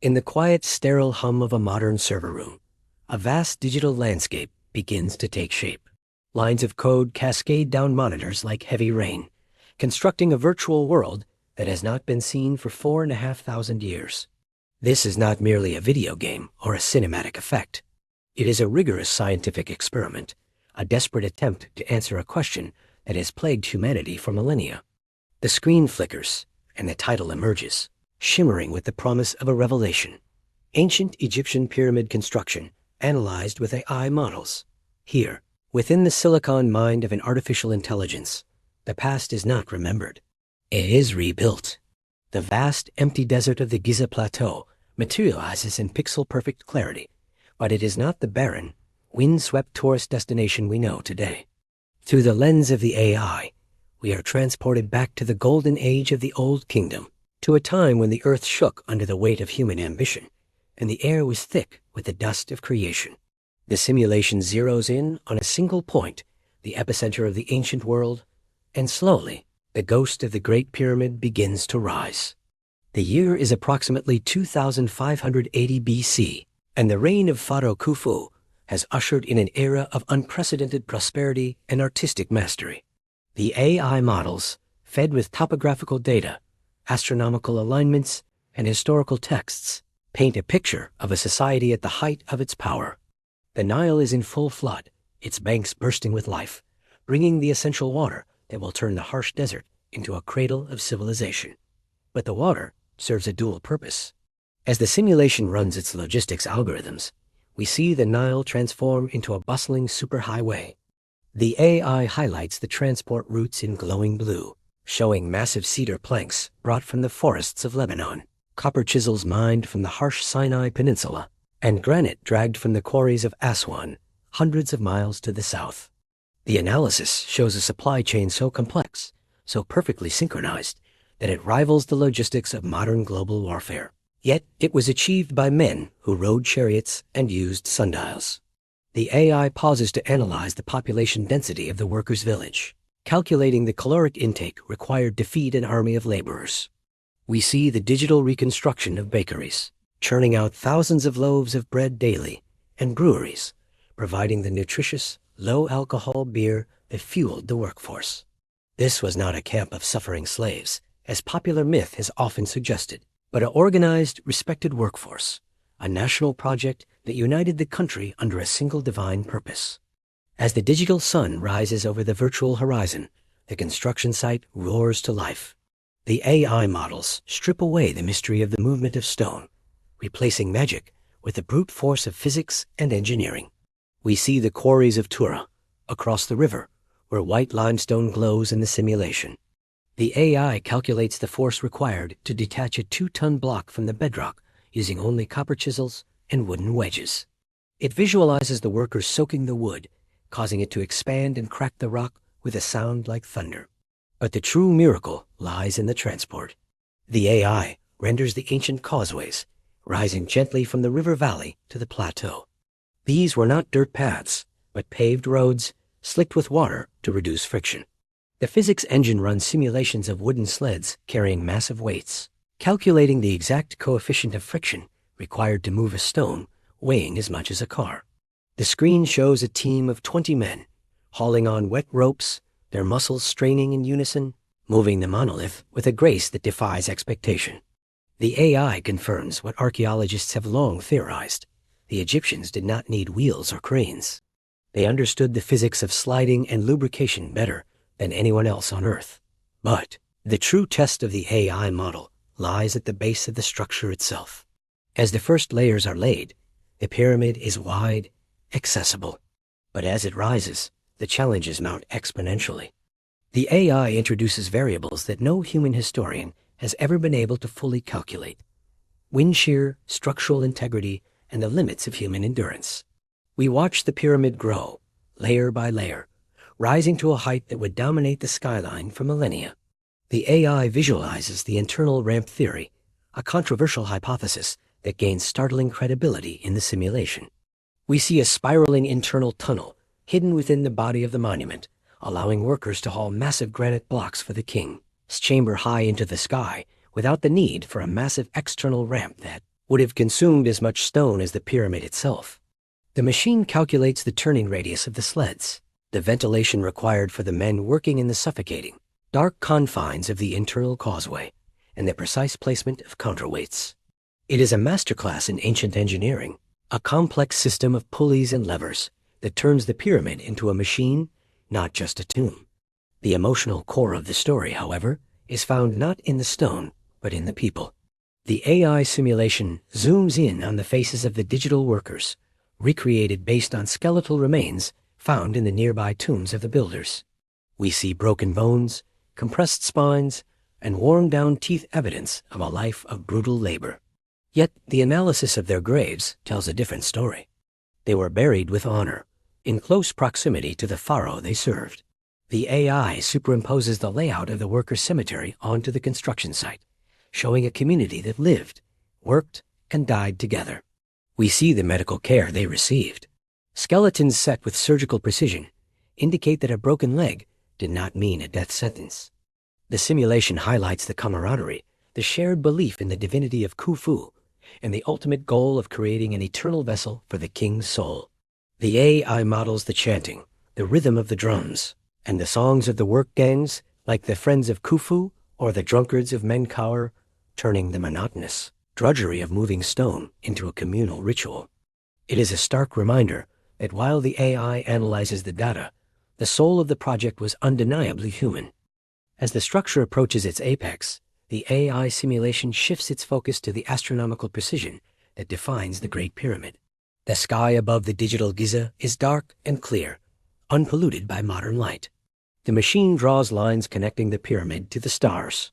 In the quiet, sterile hum of a modern server room, a vast digital landscape begins to take shape. Lines of code cascade down monitors like heavy rain, constructing a virtual world that has not been seen for 4,500 years. This is not merely a video game or a cinematic effect. It is a rigorous scientific experiment, a desperate attempt to answer a question that has plagued humanity for millennia. The screen flickers, and the title emerges, shimmering with the promise of a revelation. Ancient Egyptian pyramid construction, analyzed with AI models. Here, within the silicon mind of an artificial intelligence, the past is not remembered. It is rebuilt. The vast, empty desert of the Giza Plateau materializes in pixel-perfect clarity, but it is not the barren, wind-swept tourist destination we know today. Through the lens of the AI, we are transported back to the golden age of the Old Kingdom, to a time when the earth shook under the weight of human ambition, and the air was thick with the dust of creation. The simulation zeroes in on a single point, the epicenter of the ancient world, and slowly, the ghost of the Great Pyramid begins to rise. The year is approximately 2580 BC, and the reign of Pharaoh Khufu has ushered in an era of unprecedented prosperity and artistic mastery. The AI models, fed with topographical data, astronomical alignments, and historical texts, paint a picture of a society at the height of its power. The Nile is in full flood, its banks bursting with life, bringing the essential water that will turn the harsh desert into a cradle of civilization. But the water serves a dual purpose. As the simulation runs its logistics algorithms, we see the Nile transform into a bustling superhighway. The AI highlights the transport routes in glowing blue, showing massive cedar planks brought from the forests of Lebanon, copper chisels mined from the harsh Sinai Peninsula, and granite dragged from the quarries of Aswan, hundreds of miles to the south. The analysis shows a supply chain so complex, so perfectly synchronized, that it rivals the logistics of modern global warfare. Yet it was achieved by men who rode chariots and used sundials. The AI pauses to analyze the population density of the workers' village, calculating the caloric intake required to feed an army of laborers. We see the digital reconstruction of bakeries, churning out thousands of loaves of bread daily, and breweries, providing the nutritious, low-alcohol beer that fueled the workforce. This was not a camp of suffering slaves, as popular myth has often suggested, but an organized, respected workforce, a national project that united the country under a single divine purpose. As the digital sun rises over the virtual horizon, the construction site roars to life. The AI models strip away the mystery of the movement of stone, replacing magic with the brute force of physics and engineering. We see the quarries of Tura, across the river, where white limestone glows in the simulation. The AI calculates the force required to detach a 2-ton block from the bedrock using only copper chisels and wooden wedges. It visualizes the workers soaking the wood, causing it to expand and crack the rock with a sound like thunder. But the true miracle lies in the transport. The AI renders the ancient causeways, rising gently from the river valley to the plateau. These were not dirt paths, but paved roads, slicked with water to reduce friction. The physics engine runs simulations of wooden sleds carrying massive weights, calculating the exact coefficient of friction required to move a stone weighing as much as a car. The screen shows a team of 20 men, hauling on wet ropes, their muscles straining in unison, moving the monolith with a grace that defies expectation. The AI confirms what archaeologists have long theorized. The Egyptians did not need wheels or cranes. They understood the physics of sliding and lubrication better than anyone else on Earth. But the true test of the AI model lies at the base of the structure itself. As the first layers are laid, the pyramid is wide, accessible. But as it rises, the challenges mount exponentially. The AI introduces variables that no human historian has ever been able to fully calculate: wind shear, structural integrity, and the limits of human endurance. We watch the pyramid grow, layer by layer, rising to a height that would dominate the skyline for millennia. The AI visualizes the internal ramp theory, a controversial hypothesis that gains startling credibility in the simulation. We see a spiraling internal tunnel hidden within the body of the monument, allowing workers to haul massive granite blocks for the king, chamber high into the sky, without the need for a massive external ramp that, would have consumed as much stone as the pyramid itself. The machine calculates the turning radius of the sleds, the ventilation required for the men working in the suffocating, dark confines of the internal causeway, and the precise placement of counterweights. It is a masterclass in ancient engineering, a complex system of pulleys and levers that turns the pyramid into a machine, not just a tomb. The emotional core of the story, however, is found not in the stone, but in the people. The AI simulation zooms in on the faces of the digital workers, recreated based on skeletal remains found in the nearby tombs of the builders. We see broken bones, compressed spines, and worn-down teeth, evidence of a life of brutal labor. Yet the analysis of their graves tells a different story. They were buried with honor, in close proximity to the pharaoh they served. The AI superimposes the layout of the workers' cemetery onto the construction site, showing a community that lived, worked, and died together. We see the medical care they received. Skeletons set with surgical precision indicate that a broken leg did not mean a death sentence. The simulation highlights the camaraderie, the shared belief in the divinity of Khufu, and the ultimate goal of creating an eternal vessel for the king's soul. The AI models the chanting, the rhythm of the drums, and the songs of the work gangs, like the Friends of Khufu or the Drunkards of Menkaure, turning the monotonous drudgery of moving stone into a communal ritual. It is a stark reminder that while the AI analyzes the data, the soul of the project was undeniably human. As the structure approaches its apex, the AI simulation shifts its focus to the astronomical precision that defines the Great Pyramid. The sky above the digital Giza is dark and clear, unpolluted by modern light. The machine draws lines connecting the pyramid to the stars.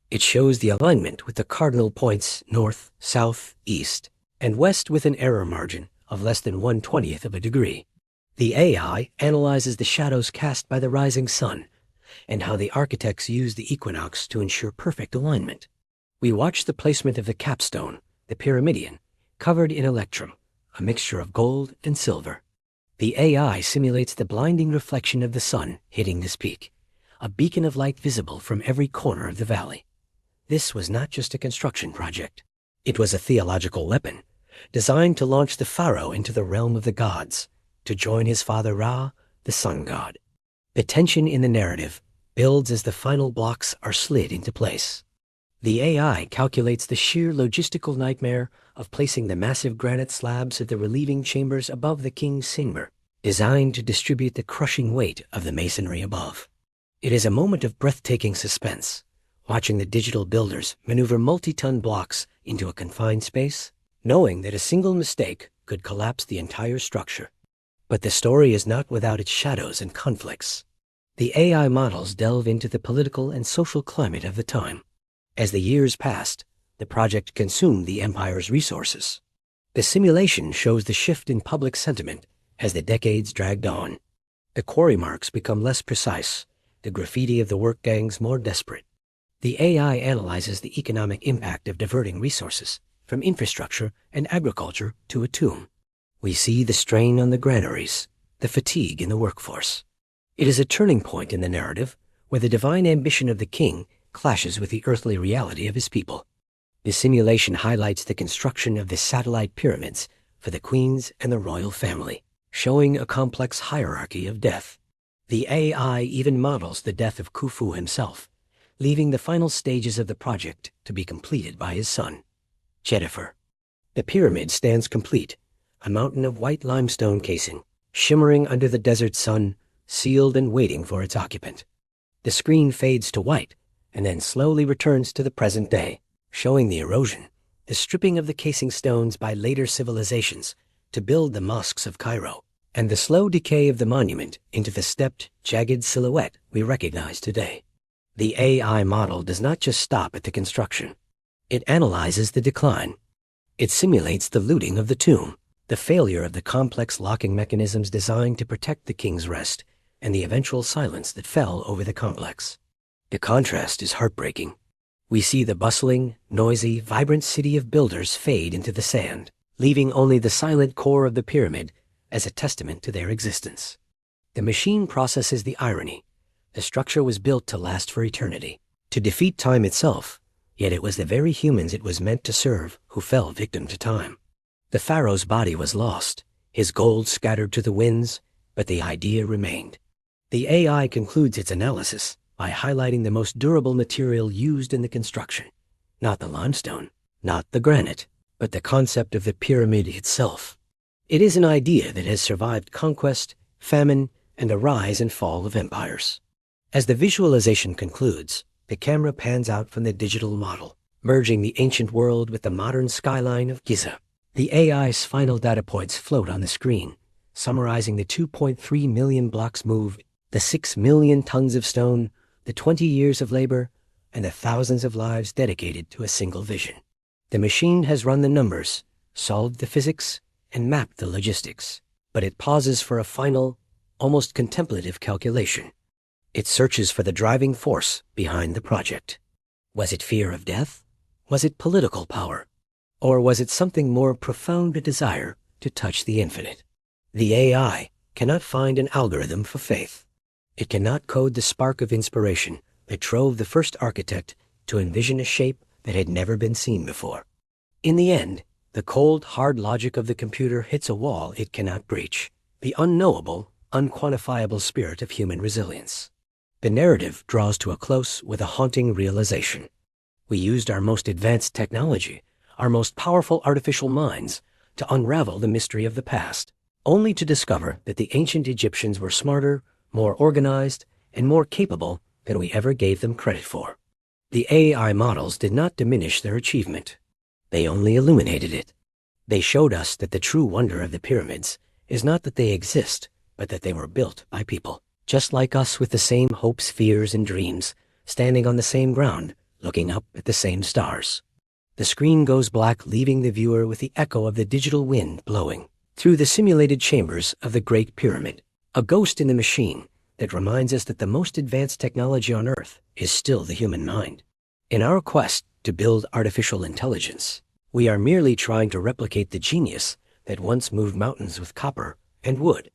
It shows the alignment with the cardinal points north, south, east, and west with an error margin of less than 1/20th of a degree. The AI analyzes the shadows cast by the rising sun and how the architects used the equinox to ensure perfect alignment. We watch the placement of the capstone, the pyramidion, covered in electrum, a mixture of gold and silver. The AI simulates the blinding reflection of the sun hitting this peak, a beacon of light visible from every corner of the valley. This was not just a construction project. It was a theological weapon, designed to launch the pharaoh into the realm of the gods, to join his father Ra, the sun god. The tension in the narrative builds as the final blocks are slid into place. The AI calculates the sheer logistical nightmare of placing the massive granite slabs of the relieving chambers above the king's chamber, designed to distribute the crushing weight of the masonry above. It is a moment of breathtaking suspense, watching the digital builders maneuver multi-ton blocks into a confined space, knowing that a single mistake could collapse the entire structure. But the story is not without its shadows and conflicts. The AI models delve into the political and social climate of the time. As the years passed, the project consumed the empire's resources. The simulation shows the shift in public sentiment as the decades dragged on. The quarry marks become less precise, the graffiti of the work gangs more desperate. The AI analyzes the economic impact of diverting resources from infrastructure and agriculture to a tomb. We see the strain on the granaries, the fatigue in the workforce. It is a turning point in the narrative where the divine ambition of the king clashes with the earthly reality of his people. The simulation highlights the construction of the satellite pyramids for the queens and the royal family, showing a complex hierarchy of death. The AI even models the death of Khufu himself, leaving the final stages of the project to be completed by his son, Jennifer. The pyramid stands complete, a mountain of white limestone casing, shimmering under the desert sun, sealed and waiting for its occupant. The screen fades to white and then slowly returns to the present day, showing the erosion, the stripping of the casing stones by later civilizations to build the mosques of Cairo, and the slow decay of the monument into the stepped, jagged silhouette we recognize today. The AI model does not just stop at the construction. It analyzes the decline. It simulates the looting of the tomb, the failure of the complex locking mechanisms designed to protect the king's rest, and the eventual silence that fell over the complex. The contrast is heartbreaking. We see the bustling, noisy, vibrant city of builders fade into the sand, leaving only the silent core of the pyramid as a testament to their existence. The machine processes the irony. The structure was built to last for eternity, to defeat time itself, Yet it was the very humans it was meant to serve who fell victim to time. The pharaoh's body was lost, his gold scattered to the winds, but the idea remained. The AI concludes its analysis by highlighting the most durable material used in the construction. Not the limestone, not the granite, but the concept of the pyramid itself. It is an idea that has survived conquest, famine, and the rise and fall of empires. As the visualization concludes, the camera pans out from the digital model, merging the ancient world with the modern skyline of Giza. The AI's final data points float on the screen, summarizing the 2.3 million blocks moved, the 6 million tons of stone, the 20 years of labor, and the thousands of lives dedicated to a single vision. The machine has run the numbers, solved the physics, and mapped the logistics, but it pauses for a final, almost contemplative calculation. It searches for the driving force behind the project. Was it fear of death? Was it political power? Or was it something more profound, a desire to touch the infinite? The AI cannot find an algorithm for faith. It cannot code the spark of inspiration that drove the first architect to envision a shape that had never been seen before. In the end, the cold, hard logic of the computer hits a wall it cannot breach, the unknowable, unquantifiable spirit of human resilience. The narrative draws to a close with a haunting realization. We used our most advanced technology, our most powerful artificial minds, to unravel the mystery of the past, only to discover that the ancient Egyptians were smarter, more organized, and more capable than we ever gave them credit for. The AI models did not diminish their achievement. They only illuminated it. They showed us that the true wonder of the pyramids is not that they exist, but that they were built by people, just like us, with the same hopes, fears, and dreams, standing on the same ground, looking up at the same stars. The screen goes black, leaving the viewer with the echo of the digital wind blowing through the simulated chambers of the Great Pyramid, a ghost in the machine that reminds us that the most advanced technology on Earth is still the human mind. In our quest to build artificial intelligence, we are merely trying to replicate the genius that once moved mountains with copper and wood.